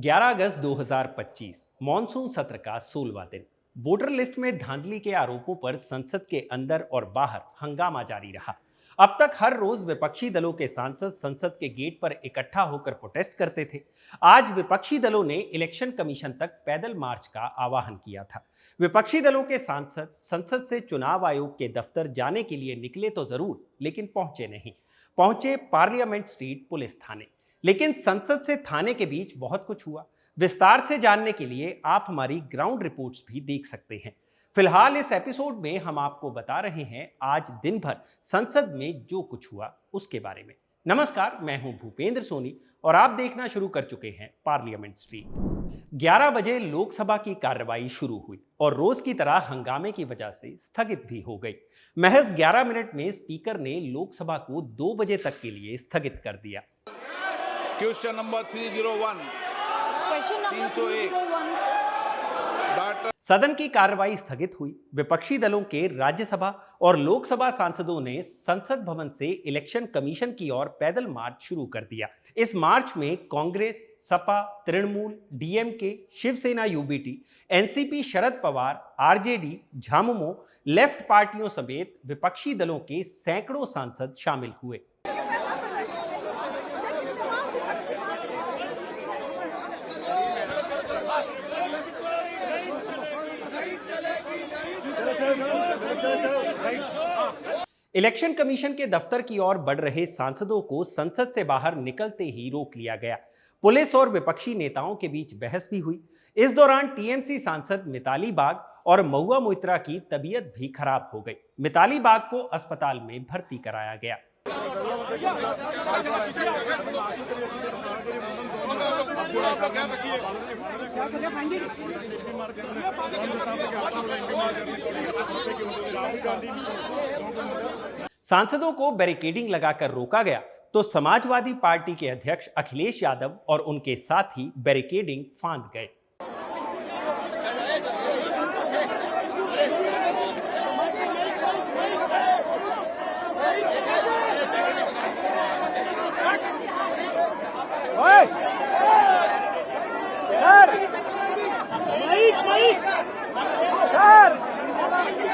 11 अगस्त 2025 monsoon सत्र का 16वां दिन। वोटर लिस्ट में धांधली के आरोपों पर संसद के अंदर और बाहर हंगामा जारी रहा। अब तक हर रोज विपक्षी दलों के सांसद संसद के गेट पर इकट्ठा होकर प्रोटेस्ट करते थे। आज विपक्षी दलों ने इलेक्शन कमीशन तक पैदल मार्च का आह्वान किया था। विपक्षी दलों के सांसद संसद से चुनाव आयोग के दफ्तर जाने के लिए निकले तो जरूर, लेकिन पहुंचे नहीं। पहुंचे पार्लियामेंट स्ट्रीट पुलिस थाने। लेकिन संसद से थाने के बीच बहुत कुछ हुआ। विस्तार से जानने के लिए आप हमारी ग्राउंड रिपोर्ट्स भी देख सकते हैं। फिलहाल इस एपिसोड में हम आपको बता रहे हैं आज दिन भर संसद में जो कुछ हुआ उसके बारे में। नमस्कार, मैं हूं भूपेंद्र सोनी और आप देखना शुरू कर चुके हैं पार्लियामेंट स्ट्रीट। 11 बजे लोकसभा की कार्रवाई शुरू हुई और रोज की तरह हंगामे की वजह से स्थगित भी हो गई। महज 11 मिनट में स्पीकर ने लोकसभा को 2 बजे तक के लिए स्थगित कर दिया। क्वेश्चन नंबर 301 सदन की कार्रवाई स्थगित हुई। विपक्षी दलों के राज्यसभा और लोकसभा सांसदों ने संसद भवन से इलेक्शन कमीशन की ओर पैदल मार्च शुरू कर दिया। इस मार्च में Congress, Sapa, Trinamool, DMK, Shiv Sena UBT, NCP, Sharad Pawar, RJD, Jhamumo, left पार्टियों समेत विपक्षी दलों के सैकड़ों सांसद शामिल हुए। इलेक्शन कमीशन के दफ्तर की ओर बढ़ रहे सांसदों को संसद से बाहर निकलते ही रोक लिया गया। पुलिस और विपक्षी नेताओं के बीच बहस भी हुई। इस दौरान टीएमसी सांसद मिताली बाग और महुआ मोइत्रा की तबीयत भी खराब हो गई। मिताली बाग को अस्पताल में भर्ती कराया गया। सांसदों को बैरिकेडिंग लगाकर रोका गया तो समाजवादी पार्टी के अध्यक्ष अखिलेश यादव और उनके साथी बैरिकेडिंग फांद गए।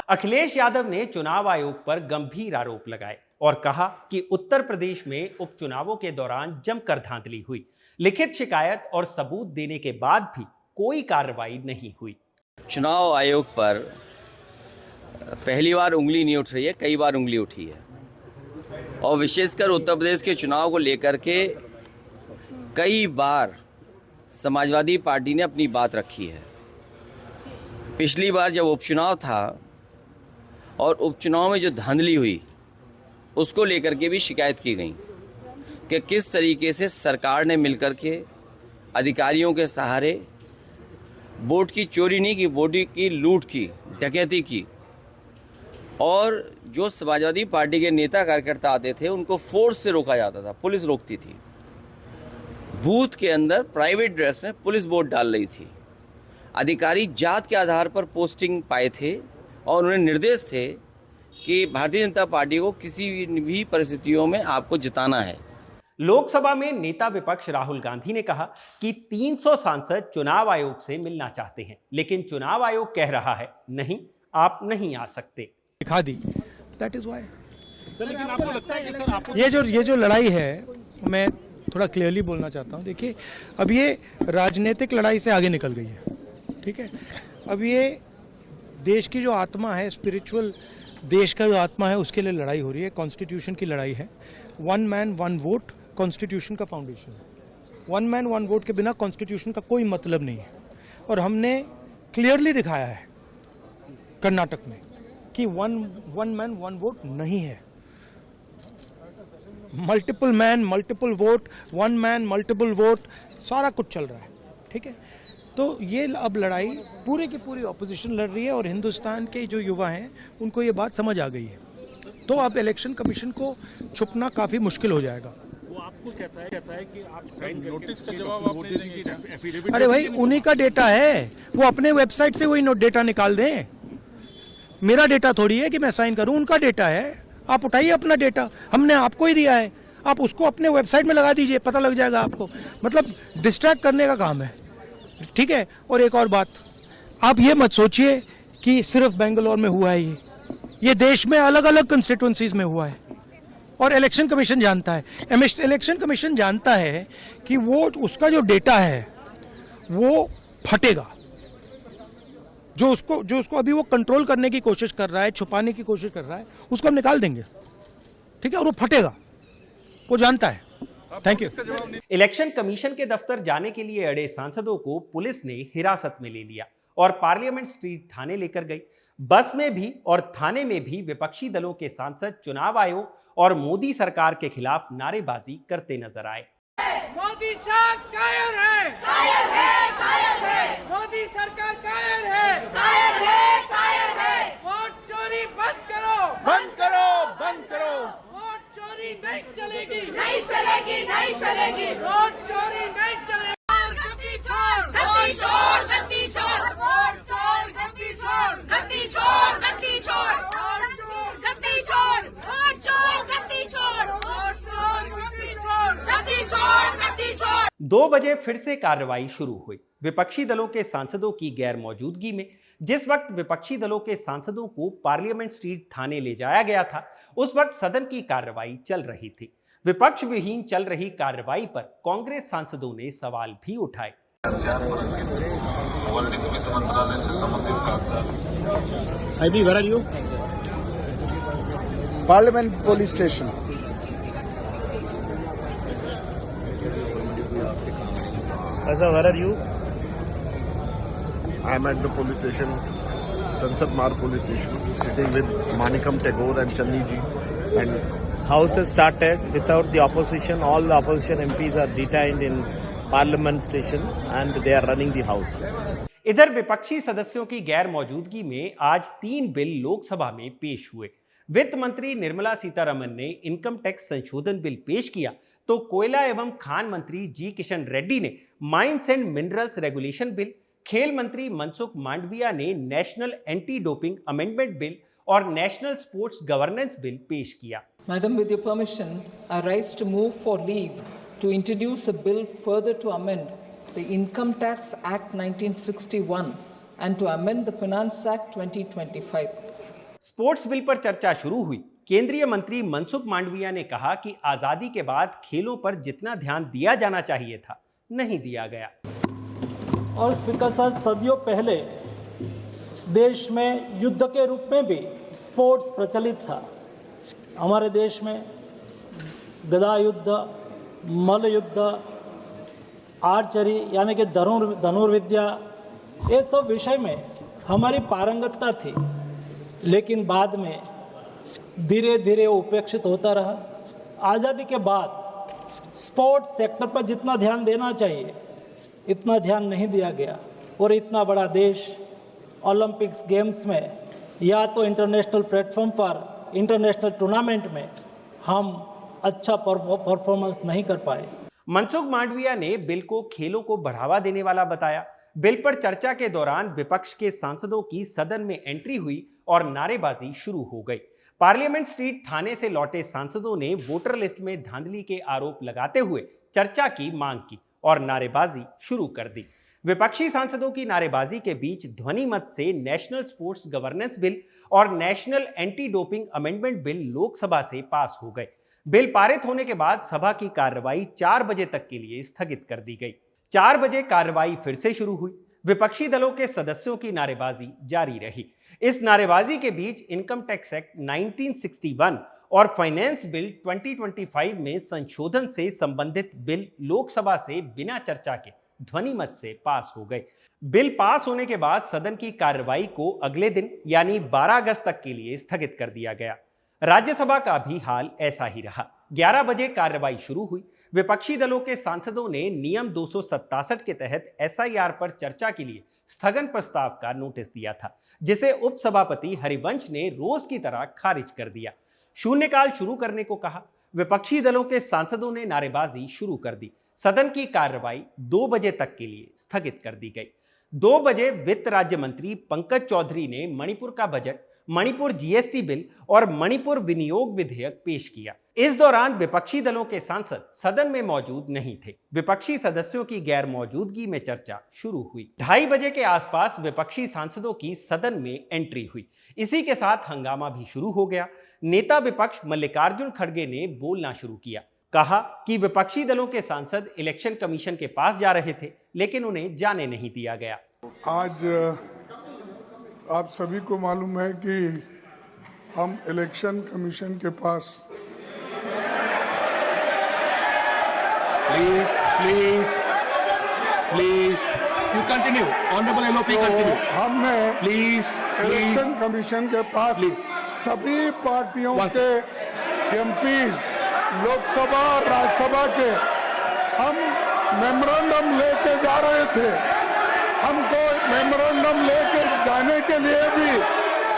अखिलेश यादव ने चुनाव आयोग पर गंभीर आरोप लगाए और कहा कि उत्तर प्रदेश में उपचुनावों के दौरान जमकर धांधली हुई। लिखित शिकायत और सबूत देने के बाद भी कोई कार्रवाई नहीं हुई। चुनाव आयोग पर पहली बार उंगली नहीं उठ रही है, कई बार उंगली उठी है और विशेषकर उत्तर प्रदेश के चुनाव को लेकर के कई बार समाजवादी पार्टी ने अपनी बात रखी है। पिछली बार जब उपचुनाव था और उपचुनाव में जो धांधली हुई उसको लेकर के भी शिकायत की गई कि किस तरीके से सरकार ने मिलकर के अधिकारियों के सहारे वोट की चोरी नहीं की, वोट की लूट की, डकैती की और जो समाजवादी पार्टी के नेता कार्यकर्ता आते थे उनको फोर्स से रोका जाता था, पुलिस रोकती थी। बूथ के अंदर प्राइवेट ड्रेस में पुलिस वोट डाल रही थी। अधिकारी जात के आधार पर पोस्टिंग पाए थे और उन्हें निर्देश थे कि भारतीय जनता पार्टी को किसी भी परिस्थितियों में आपको जिताना है। लोकसभा में नेता विपक्ष राहुल गांधी ने कहा कि 300 सांसद चुनाव आयोग से मिलना चाहते हैं, लेकिन चुनाव आयोग कह रहा है नहीं, आप नहीं आ सकते। दिखा दी, दैट इज व्हाई। लेकिन आपको लगता है कि सर आपको ये जो लड़ाई है, मैं थोड़ा क्लियरली बोलना चाहता हूँ। देखिए, अब ये राजनीतिक लड़ाई से आगे निकल गई है, ठीक है। अब ये देश की जो आत्मा है, स्पिरिचुअल देश का जो आत्मा है, उसके लिए लड़ाई हो रही है। कॉन्स्टिट्यूशन की लड़ाई है। 1 मैन 1 वोट कॉन्स्टिट्यूशन का फाउंडेशन है। 1 मैन 1 वोट के बिना कॉन्स्टिट्यूशन का कोई मतलब नहीं है। और हमने क्लियरली दिखाया है कर्नाटक में कि 1 मैन 1 वोट नहीं है। Multiple man multiple vote, 1 man multiple vote, सारा कुछ चल रहा है, ठीक है। तो ये अब लड़ाई पूरी की पूरी ऑपोजिशन लड़ रही है और हिंदुस्तान के जो युवा हैं उनको ये बात समझ आ गई है। तो अब इलेक्शन कमीशन को छुपना काफ़ी मुश्किल हो जाएगा। वो आपको कहता है कि आप साइन नोटिस का जवाब आप दे देंगे। अरे भाई, उन्हीं का डेटा है, वो अपने वेबसाइट से वही डेटा निकाल दें। मेरा डेटा थोड़ी है कि मैं साइन करूं, उनका डेटा है। आप उठाइए अपना डेटा, हमने आपको ही दिया है। आप उसको अपने वेबसाइट में लगा दीजिए, पता लग जाएगा आपको। मतलब डिस्ट्रैक्ट करने का काम है, ठीक है। और एक और बात, आप ये मत सोचिए कि सिर्फ बेंगलोर में हुआ है ये देश में अलग अलग कंस्टिट्यूंसीज में हुआ है और इलेक्शन कमीशन जानता है। इलेक्शन कमीशन जानता है कि वो उसका जो डेटा है वो फटेगा, जो उसको अभी वो कंट्रोल करने की कोशिश कर रहा है, छुपाने की कोशिश कर रहा है, उसको हम निकाल देंगे, ठीक है, और वो फटेगा, वो जानता है। Thank you. इलेक्शन कमीशन के दफ्तर जाने के लिए अड़े सांसदों को पुलिस ने हिरासत में ले लिया और पार्लियामेंट स्ट्रीट थाने लेकर गई। बस में भी और थाने में भी विपक्षी दलों के सांसद चुनाव आयोग और मोदी सरकार के खिलाफ नारेबाजी करते नजर आए। मोदी साहब कायर है, कायर है, कायर है। मोदी सरकार कायर है, कायर है, कायर है। वोट चोरी बंद करो, बंद करो, बंद करो। वोट चोरी नहीं चलेगी, नहीं चलेगी, नहीं चलेगी। वोट चोरी नहीं चलेगी। गद्दी छोड़, गद्दी छोड़, गद्दी छोड़। वोट चोर, गद्दी छोड़, गद्दी छोड़, गद्दी छोड़। गद्दी छोड़, वोट चोर, गद्दी छोड़, वोट चोर, गद्दी छोड़, गद्दी छोड़, गद्दी छोड़। 2 बजे फिर से कार्रवाई शुरू हुई विपक्षी दलों के सांसदों की गैर मौजूदगी में। जिस वक्त विपक्षी दलों के सांसदों को पार्लियामेंट स्ट्रीट थाने ले जाया गया था, उस वक्त सदन की कार्रवाई चल रही थी। विपक्ष विहीन चल रही कार्रवाई पर कांग्रेस सांसदों ने सवाल भी उठाए। Parliament police station. Sir, where are you? I am at the police station, Sansad Marg police station, sitting with Manikam Tagore and Channi ji. And House has started without the opposition. All the opposition MPs are detained in Parliament station and they are running the house. इधर विपक्षी सदस्यों की गैर मौजूदगी में आज 3 bill Lok Sabha में पेश हुए। वित्त मंत्री निर्मला सीतारमण ने इनकम टैक्स संशोधन बिल पेश किया, तो कोयला एवं खान मंत्री जी किशन रेड्डी ने mines and minerals regulation bill, खेल मंत्री मनसुख मांडविया ने national anti doping amendment bill और नेशनल स्पोर्ट्स गवर्नेंस बिल पेश किया। Madam, with your permission, I rise to move for leave to introduce a bill further to amend the Income Tax Act 1961 and to amend the Finance Act 2025. Sports bill पर चर्चा शुरू हुई। केंद्रीय मंत्री मनसुख मांडविया ने कहा कि आजादी के बाद खेलों पर जितना ध्यान दिया जाना चाहिए था, नहीं दिया गया। और स्पीकर साहब, सदियों पहले देश में युद्ध के रूप में भी स्पोर्ट्स प्रचलित था। हमारे देश में गदा युद्ध, मल्ल युद्ध, आर्चरी यानी कि धनुर्विद्या, ये सब विषय में हमारी पारंगतता थी, लेकिन बाद में धीरे धीरे उपेक्षित होता रहा। आज़ादी के बाद स्पोर्ट्स सेक्टर पर जितना ध्यान देना चाहिए इतना ध्यान नहीं दिया गया और इतना बड़ा देश ओलंपिक्स गेम्स में या तो इंटरनेशनल प्लेटफॉर्म पर इंटरनेशनल टूर्नामेंट में हम अच्छा परफॉर्मेंस नहीं कर पाए। मनसुख मांडविया ने बिल को खेलों को बढ़ावा देने वाला बताया। बिल पर चर्चा के दौरान विपक्ष के सांसदों की सदन में एंट्री हुई और नारेबाजी शुरू हो गई। पार्लियामेंट स्ट्रीट थाने से लौटे सांसदों ने वोटर लिस्ट में धांधली के आरोप लगाते हुए चर्चा की मांग की और नारेबाजी शुरू कर दी। विपक्षी सांसदों की नारेबाजी के बीच ध्वनि मत से नेशनल स्पोर्ट्स गवर्नेंस बिल और national anti doping amendment bill Lok Sabha से पास हो गए। बिल पारित होने के बाद सभा की कार्रवाई 4 बजे तक के लिए स्थगित कर दी गई। 4 बजे कार्रवाई फिर से शुरू हुई। विपक्षी दलों के सदस्यों की नारेबाजी जारी रही। इस नारेबाजी के बीच इनकम टैक्स एक्ट 1961 और फाइनेंस बिल 2025 में संशोधन से संबंधित बिल लोकसभा से बिना चर्चा के ध्वनि मत से पास हो गए। बिल पास होने के बाद सदन की कार्रवाई को अगले दिन यानी 12 अगस्त तक के लिए स्थगित कर दिया गया। राज्यसभा का भी हाल ऐसा ही रहा। 11 बजे कार्रवाई शुरू हुई। विपक्षी दलों के सांसदों ने नियम 267 के तहत एसआईआर पर चर्चा के लिए स्थगन प्रस्ताव का नोटिस दिया था, जिसे उपसभापति हरिवंश ने रोज की तरह खारिज कर दिया। शून्यकाल शुरू करने को कहा। विपक्षी दलों के सांसदों ने नारेबाजी शुरू कर दी। सदन की कार्रवाई 2 बजे तक के लिए स्थगित कर दी गई। 2 बजे वित्त राज्य मंत्री पंकज चौधरी ने मणिपुर का बजट मणिपुर जीएसटी बिल और मणिपुर विनियोग विधेयक पेश किया। इस दौरान विपक्षी दलों के सांसद सदन में मौजूद नहीं थे। विपक्षी सदस्यों की गैर मौजूदगी में चर्चा शुरू हुई। 2:30 बजे के आसपास विपक्षी सांसदों की सदन में एंट्री हुई। इसी के साथ हंगामा भी शुरू हो गया। नेता विपक्ष मल्लिकार्जुन खड़गे ने बोलना शुरू किया। कहा कि विपक्षी दलों के सांसद इलेक्शन कमीशन के पास जा रहे थे, लेकिन उन्हें जाने नहीं दिया गया। आज आप सभी को मालूम है कि हम इलेक्शन कमीशन के पास please you continue honourable LOP continue. हमने प्लीज इलेक्शन कमीशन के पास सभी पार्टियों के एमपीज लोकसभा और राज्यसभा के हम मेमोरेंडम लेके जा रहे थे। हमको मेमोरेंडम लेके जाने के लिए भी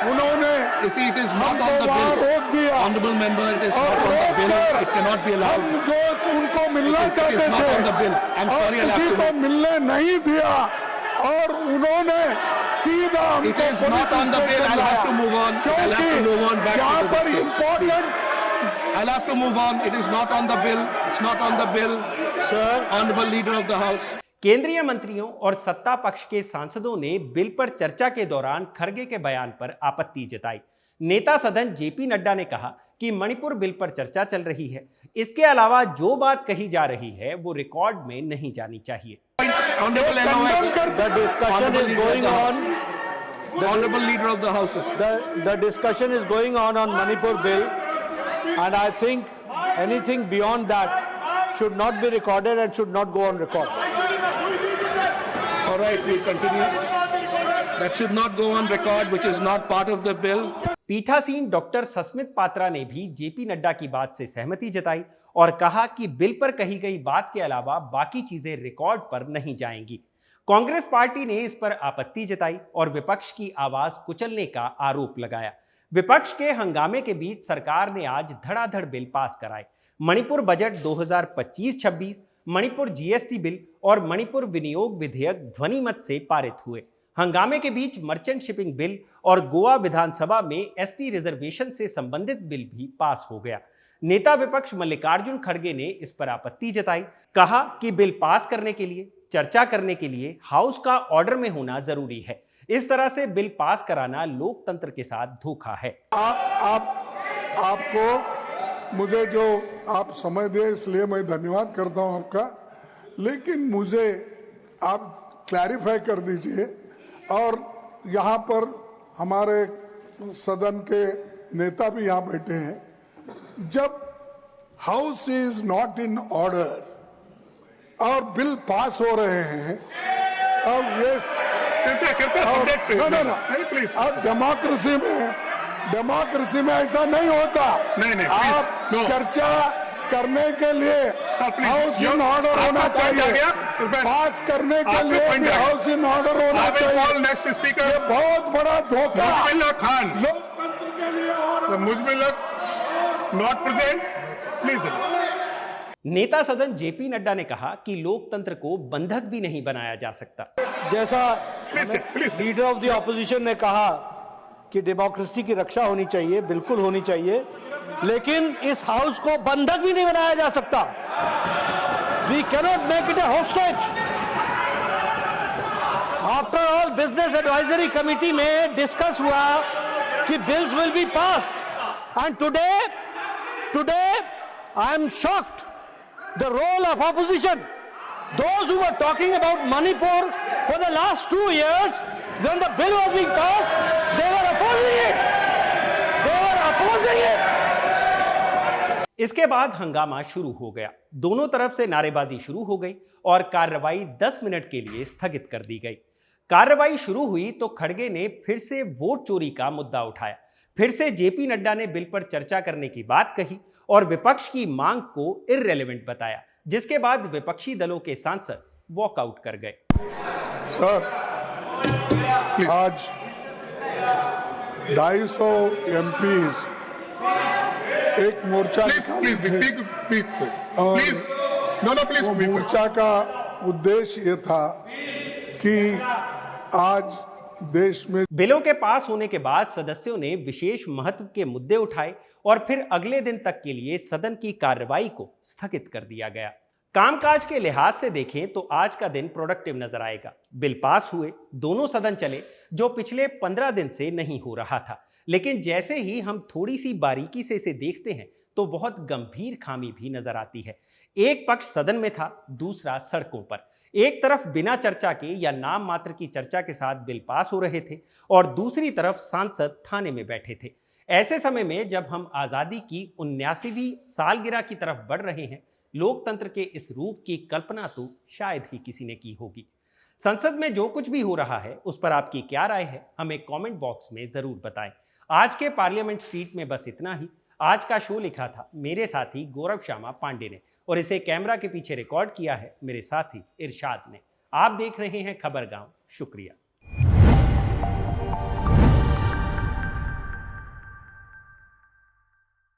उन्होंने हमको वहाँ रोक दिया। Honourable member, it is not on the bill, it can not be allowed. हम जो उनको मिलना चाहते थे और किसी को मिलने नहीं दिया और उन्होंने सीधा हमको यहाँ पर important I'll have to move on. It is not on the bill. It's not on the bill, sir. Honorable Leader of the House. केंद्रीय मंत्रियों और सत्ता पक्ष के सांसदों ने बिल पर चर्चा के दौरान खड़गे के बयान पर आपत्ति जताई। नेता सदन जेपी नड्डा ने कहा कि मणिपुर बिल पर चर्चा चल रही है। इसके अलावा जो बात कही जा रही है वो रिकॉर्ड में नहीं जानी चाहिए। The discussion is going on. The Honorable Leader of the House. The discussion is going on Manipur bill, and I think anything beyond that should not be recorded and should not go on record. All right, we'll continue. That should not go on record, which is not part of the bill. पीठासीन doctor Sasmit Patra ने भी JP Nadda की बात से सहमति जताई और कहा कि बिल पर कही गई बात के अलावा बाकी चीजें रिकॉर्ड पर नहीं जाएंगी। कांग्रेस पार्टी ने इस पर आपत्ति जताई और विपक्ष की आवाज कुचलने का आरोप लगाया। विपक्ष के हंगामे के बीच सरकार ने आज धड़ाधड़ बिल पास कराए। Manipur budget 2025-26, Manipur GST bill और मणिपुर विनियोग विधेयक ध्वनिमत से पारित हुए। हंगामे के बीच मर्चेंट शिपिंग बिल और गोवा विधानसभा में एसटी रिजर्वेशन से संबंधित बिल भी पास हो गया। नेता विपक्ष मल्लिकार्जुन खड़गे ने इस पर आपत्ति जताई। कहा कि बिल पास करने के लिए, चर्चा करने के लिए हाउस का ऑर्डर में होना जरूरी है। इस तरह से बिल पास कराना लोकतंत्र के साथ धोखा है। आपको मुझे जो आप समय दे इसलिए मैं धन्यवाद करता हूं आपका, लेकिन मुझे आप क्लैरिफाई कर दीजिए। और यहाँ पर हमारे सदन के नेता भी यहाँ बैठे हैं। जब house is not in order और बिल पास हो रहे हैं अब अब डेमोक्रेसी में ऐसा नहीं होता। आप चर्चा करने के लिए हाउस इन ऑर्डर होना चाहिए, पास करने के लिए भी हाउस इन ऑर्डर होना चाहिए। नेक्स्ट स्पीकर, ये बहुत बड़ा धोखा लोकतंत्र के लिए। और नॉट प्रेजेंट, प्लीज। नेता सदन जेपी नड्डा ने कहा कि लोकतंत्र को बंधक भी नहीं बनाया जा सकता। जैसा लीडर ऑफ द ऑपोजिशन ने कहा कि डेमोक्रेसी की रक्षा होनी चाहिए, बिल्कुल होनी चाहिए, लेकिन इस हाउस को बंधक भी नहीं बनाया जा सकता। We cannot make it a hostage. After all business advisory committee में डिस्कस हुआ कि bills will be passed and today I am shocked the role of opposition, those who were talking about Manipur for the last 2 years, when the bill was being passed, they were opposing it. They were opposing it. इसके बाद हंगामा शुरू हो गया। दोनों तरफ से नारेबाजी शुरू हो गई और कार्रवाई 10 मिनट के लिए स्थगित कर दी गई। कार्रवाई शुरू हुई तो खड़गे ने फिर से वोट चोरी का मुद्दा उठाया। फिर से जेपी नड्डा ने बिल पर चर्चा करने की बात कही और विपक्ष की मांग को इररिलेवेंट बताया, जिसके बाद विपक्षी दलों के सांसद वॉकआउट कर गए। सर, आज 250 एमपीज एक मोर्चा और मोर्चा का उद्देश्य ये था कि आज देश में। बिलों के पास होने के बाद सदस्यों ने विशेष महत्व के मुद्दे उठाए और फिर अगले दिन तक के लिए सदन की कार्रवाई को स्थगित कर दिया गया। कामकाज के लिहाज से देखें तो आज का दिन प्रोडक्टिव नजर आएगा। बिल पास हुए, दोनों सदन चले, जो पिछले 15 दिन से नहीं हो रहा था। लेकिन जैसे ही हम थोड़ी सी बारीकी से इसे देखते हैं तो बहुत गंभीर खामी भी नजर आती है। एक पक्ष सदन में था, दूसरा सड़कों पर। एक तरफ बिना चर्चा के या नाम मात्र की चर्चा के साथ बिल पास हो रहे थे और दूसरी तरफ सांसद थाने में बैठे थे। ऐसे समय में जब हम आजादी की 79वीं सालगिरह की तरफ बढ़ रहे हैं, लोकतंत्र के इस रूप की कल्पना तो शायद ही किसी ने की होगी। संसद में जो कुछ भी हो रहा है उस पर आपकी क्या राय है, हमें कमेंट बॉक्स में जरूर बताएं। आज के पार्लियामेंट स्ट्रीट में बस इतना ही। आज का शो लिखा था मेरे साथी गौरव श्यामा पांडे ने और इसे कैमरा के पीछे रिकॉर्ड किया है मेरे साथी इरशाद ने। आप देख रहे हैं खबर गांव। शुक्रिया।